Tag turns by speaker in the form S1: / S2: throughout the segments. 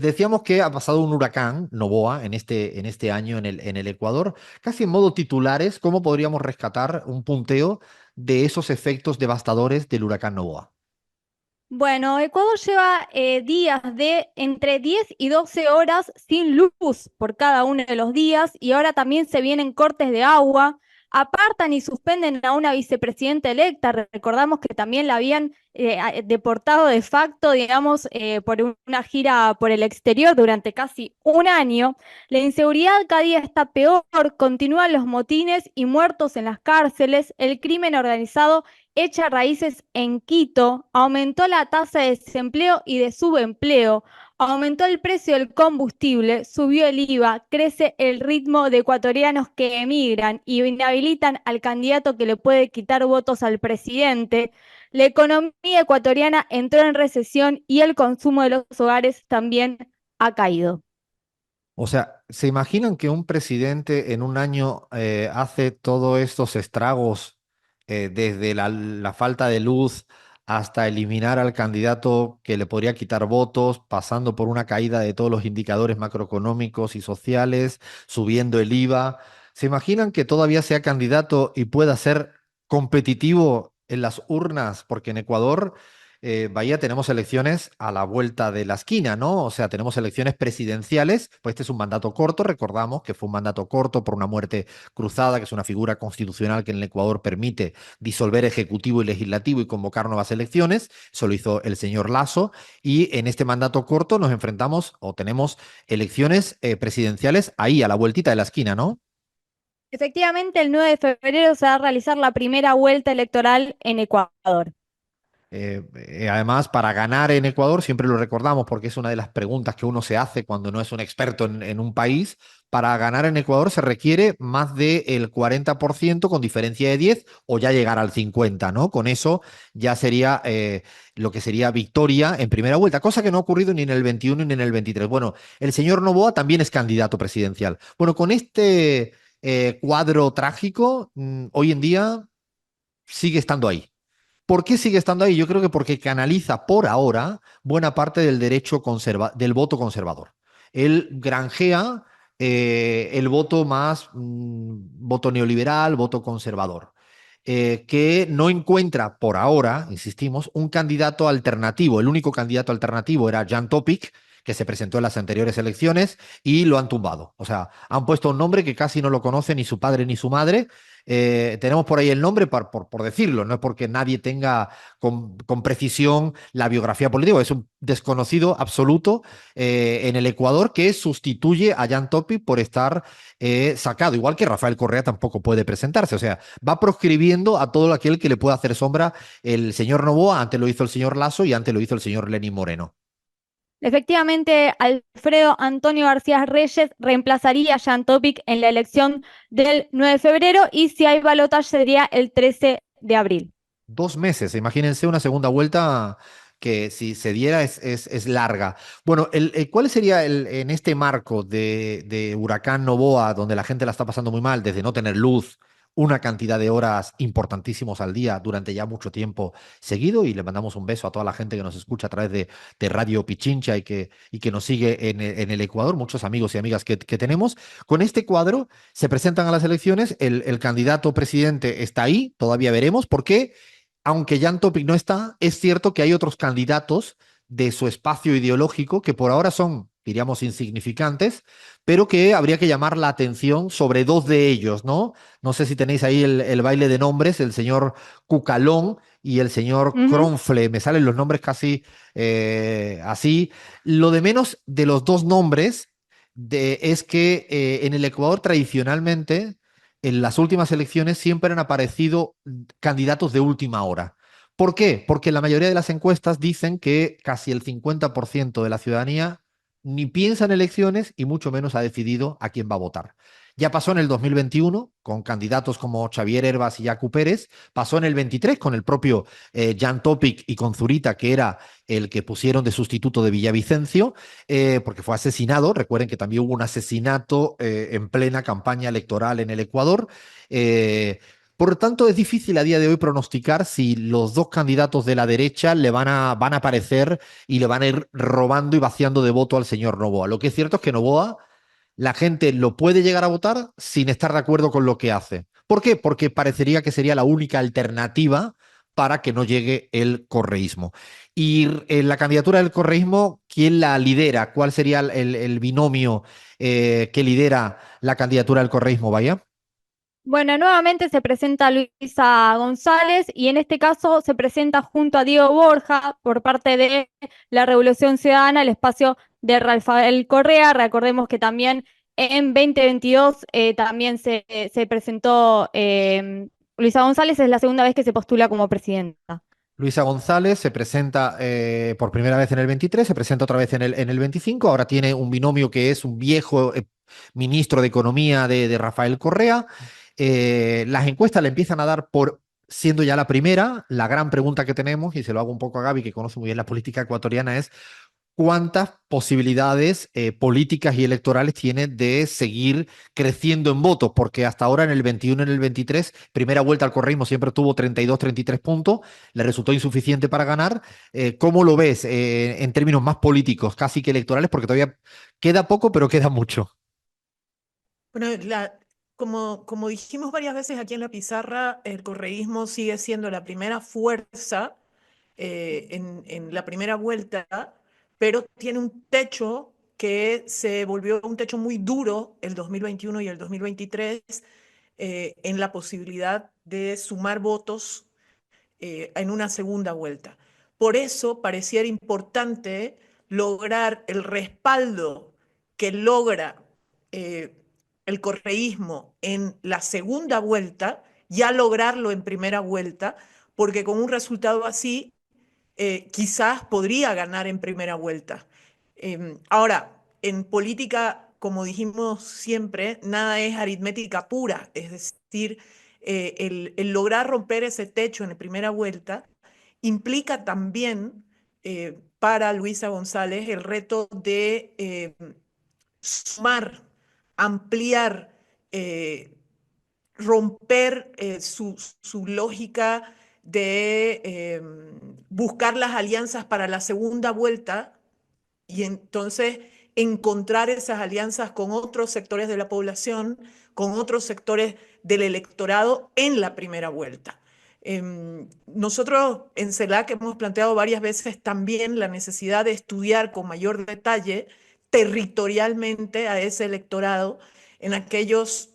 S1: decíamos que ha pasado un huracán, Noboa, en este año en el Ecuador. Casi en modo titulares, ¿cómo podríamos rescatar un punteo de esos efectos devastadores del huracán Noboa?
S2: Bueno, Ecuador lleva días de entre 10 y 12 horas sin luz por cada uno de los días y ahora también se vienen cortes de agua. Apartan y suspenden a una vicepresidenta electa. Recordamos que también la habían deportado de facto, digamos, por una gira por el exterior durante casi un año. La inseguridad cada día está peor, continúan los motines y muertos en las cárceles, el crimen organizado echa raíces en Quito, aumentó la tasa de desempleo y de subempleo, aumentó el precio del combustible, subió el IVA, crece el ritmo de ecuatorianos que emigran y inhabilitan al candidato que le puede quitar votos al presidente. La economía ecuatoriana entró en recesión y el consumo de los hogares también ha caído.
S1: O sea, ¿se imaginan que un presidente en un año hace todos estos estragos, desde la falta de luz hasta eliminar al candidato que le podría quitar votos, pasando por una caída de todos los indicadores macroeconómicos y sociales, subiendo el IVA? ¿Se imaginan que todavía sea candidato y pueda ser competitivo en las urnas? Porque en Ecuador, Bahía, tenemos elecciones a la vuelta de la esquina, ¿no? O sea, tenemos elecciones presidenciales, pues este es un mandato corto, recordamos que fue un mandato corto por una muerte cruzada, que es una figura constitucional que en el Ecuador permite disolver ejecutivo y legislativo y convocar nuevas elecciones. Eso lo hizo el señor Lasso. Y en este mandato corto nos enfrentamos o tenemos elecciones presidenciales ahí, a la vueltita de la esquina, ¿no?
S2: Efectivamente, el 9 de febrero se va a realizar la primera vuelta electoral en Ecuador.
S1: Además, para ganar en Ecuador, siempre lo recordamos porque es una de las preguntas que uno se hace cuando no es un experto en un país. Para ganar en Ecuador se requiere más del 40% con diferencia de 10 o ya llegar al 50, ¿no? Con eso ya sería lo que sería victoria en primera vuelta, cosa que no ha ocurrido ni en el 21 ni en el 23. Bueno, el señor Noboa también es candidato presidencial. Bueno, con este cuadro trágico, hoy en día sigue estando ahí. ¿Por qué sigue estando ahí? Yo creo que porque canaliza por ahora buena parte del del voto conservador. Él granjea el voto más, voto neoliberal, voto conservador, que no encuentra por ahora, insistimos, un candidato alternativo. El único candidato alternativo era Jan Topic, que se presentó en las anteriores elecciones y lo han tumbado. O sea, han puesto un nombre que casi no lo conoce ni su padre ni su madre. Tenemos por ahí el nombre por decirlo, no es porque nadie tenga con precisión la biografía política, es un desconocido absoluto en el Ecuador que sustituye a Jan Topic por estar sacado, igual que Rafael Correa tampoco puede presentarse, o sea, va proscribiendo a todo aquel que le pueda hacer sombra el señor Novoa, antes lo hizo el señor Lasso y antes lo hizo el señor Lenín Moreno.
S2: Efectivamente, Alfredo Antonio García Reyes reemplazaría a Jan Topic en la elección del 9 de febrero y si hay balotaje sería el 13 de abril.
S1: 2 meses, imagínense una segunda vuelta que si se diera es larga. Bueno, ¿cuál sería en este marco de huracán Novoa, donde la gente la está pasando muy mal, desde no tener luz, una cantidad de horas importantísimos al día durante ya mucho tiempo seguido? Y le mandamos un beso a toda la gente que nos escucha a través de Radio Pichincha y que nos sigue en el Ecuador, muchos amigos y amigas que tenemos. Con este cuadro se presentan a las elecciones, el candidato presidente está ahí, todavía veremos por qué. Aunque Jan Topic no está, es cierto que hay otros candidatos de su espacio ideológico que por ahora son, diríamos, insignificantes, pero que habría que llamar la atención sobre dos de ellos, ¿no? No sé si tenéis ahí el baile de nombres, el señor Cucalón y el señor
S2: Ujú.
S1: Cronfle, me salen los nombres casi así. Lo de menos de los dos nombres es que en el Ecuador tradicionalmente en las últimas elecciones siempre han aparecido candidatos de última hora. ¿Por qué? Porque la mayoría de las encuestas dicen que casi el 50% de la ciudadanía ni piensa en elecciones y mucho menos ha decidido a quién va a votar. Ya pasó en el 2021 con candidatos como Xavier Herbas y Yacu Pérez, pasó en el 23 con el propio Jan Topic y con Zurita, que era el que pusieron de sustituto de Villavicencio, porque fue asesinado. Recuerden que también hubo un asesinato en plena campaña electoral en el Ecuador. Eh, Por lo tanto, es difícil a día de hoy pronosticar si los dos candidatos de la derecha van a aparecer y le van a ir robando y vaciando de voto al señor Noboa. Lo que es cierto es que Noboa, la gente lo puede llegar a votar sin estar de acuerdo con lo que hace. ¿Por qué? Porque parecería que sería la única alternativa para que no llegue el correísmo. Y en la candidatura del correísmo, ¿quién la lidera? ¿Cuál sería el binomio que lidera la candidatura del correísmo, vaya?
S2: Bueno, nuevamente se presenta Luisa González y en este caso se presenta junto a Diego Borja por parte de la Revolución Ciudadana, el espacio de Rafael Correa. Recordemos que también en 2022 también se presentó Luisa González, es la segunda vez que se postula como presidenta.
S1: Luisa González se presenta por primera vez en el 23, se presenta otra vez en el 25, ahora tiene un binomio que es un viejo ministro de Economía de Rafael Correa. Las encuestas le empiezan a dar por siendo ya la primera. La gran pregunta que tenemos, y se lo hago un poco a Gaby, que conoce muy bien la política ecuatoriana, es cuántas posibilidades políticas y electorales tiene de seguir creciendo en votos, porque hasta ahora en el 21, en el 23, primera vuelta al correísmo siempre tuvo 32, 33 puntos, le resultó insuficiente para ganar. ¿Cómo lo ves en términos más políticos, casi que electorales? Porque todavía queda poco, pero queda mucho.
S3: Bueno, como dijimos varias veces aquí en la pizarra, el correísmo sigue siendo la primera fuerza en la primera vuelta, pero tiene un techo que se volvió un techo muy duro el 2021 y el 2023 en la posibilidad de sumar votos en una segunda vuelta. Por eso pareciera importante lograr el respaldo que logra eh, el correísmo en la segunda vuelta, ya lograrlo en primera vuelta, porque con un resultado así quizás podría ganar en primera vuelta. Ahora, en política, como dijimos siempre, nada es aritmética pura, es decir, el lograr romper ese techo en la primera vuelta implica también para Luisa González el reto de sumar, ampliar, romper su lógica de buscar las alianzas para la segunda vuelta y entonces encontrar esas alianzas con otros sectores de la población, con otros sectores del electorado en la primera vuelta. Nosotros en CELAC hemos planteado varias veces también la necesidad de estudiar con mayor detalle territorialmente a ese electorado en aquellos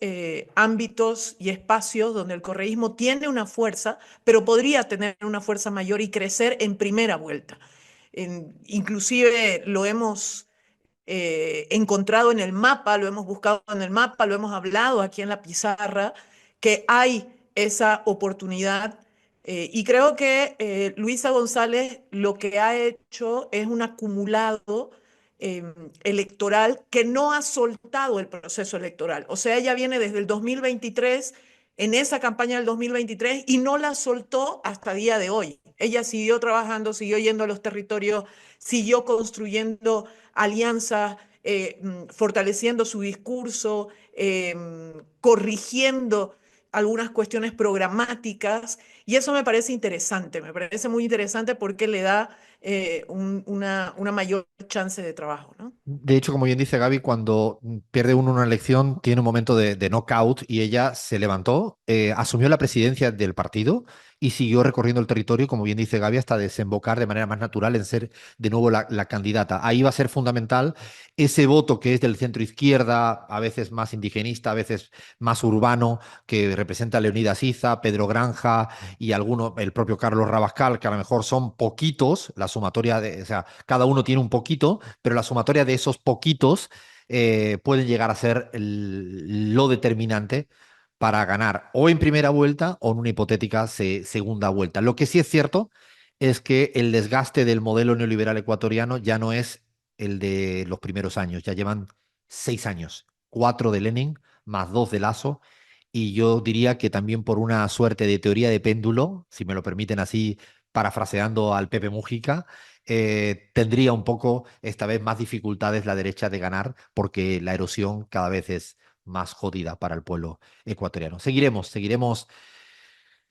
S3: ámbitos y espacios donde el correísmo tiene una fuerza, pero podría tener una fuerza mayor y crecer en primera vuelta. Inclusive lo hemos encontrado en el mapa, lo hemos buscado en el mapa, lo hemos hablado aquí en la pizarra, que hay esa oportunidad. Y creo que Luisa González lo que ha hecho es un acumulado electoral que no ha soltado el proceso electoral. O sea, ella viene desde el 2023, en esa campaña del 2023, y no la soltó hasta el día de hoy. Ella siguió trabajando, siguió yendo a los territorios, siguió construyendo alianzas, fortaleciendo su discurso, corrigiendo algunas cuestiones programáticas, y eso me parece muy interesante porque le da una mayor chance de trabajo, ¿no?
S1: De hecho, como bien dice Gaby, cuando pierde uno una elección, tiene un momento de knockout y ella se levantó, asumió la presidencia del partido y siguió recorriendo el territorio, como bien dice Gaby, hasta desembocar de manera más natural en ser de nuevo la candidata. Ahí va a ser fundamental ese voto que es del centro izquierda, a veces más indigenista, a veces más urbano, que representa a Leonidas Iza, Pedro Granja y alguno, el propio Carlos Rabascal, que a lo mejor son poquitos, la sumatoria de, o sea, cada uno tiene un poquito, pero la sumatoria de esos poquitos pueden llegar a ser lo determinante para ganar o en primera vuelta o en una hipotética segunda vuelta. Lo que sí es cierto es que el desgaste del modelo neoliberal ecuatoriano ya no es el de los primeros años, ya llevan 6 años, 4 de Lenin más 2 de Lasso, y yo diría que también por una suerte de teoría de péndulo, si me lo permiten así, parafraseando al Pepe Mujica, tendría un poco esta vez más dificultades la derecha de ganar porque la erosión cada vez es más jodida para el pueblo ecuatoriano. Seguiremos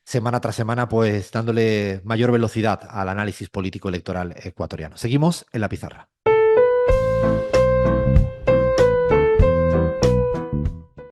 S1: semana tras semana, pues dándole mayor velocidad al análisis político electoral ecuatoriano. Seguimos en la pizarra.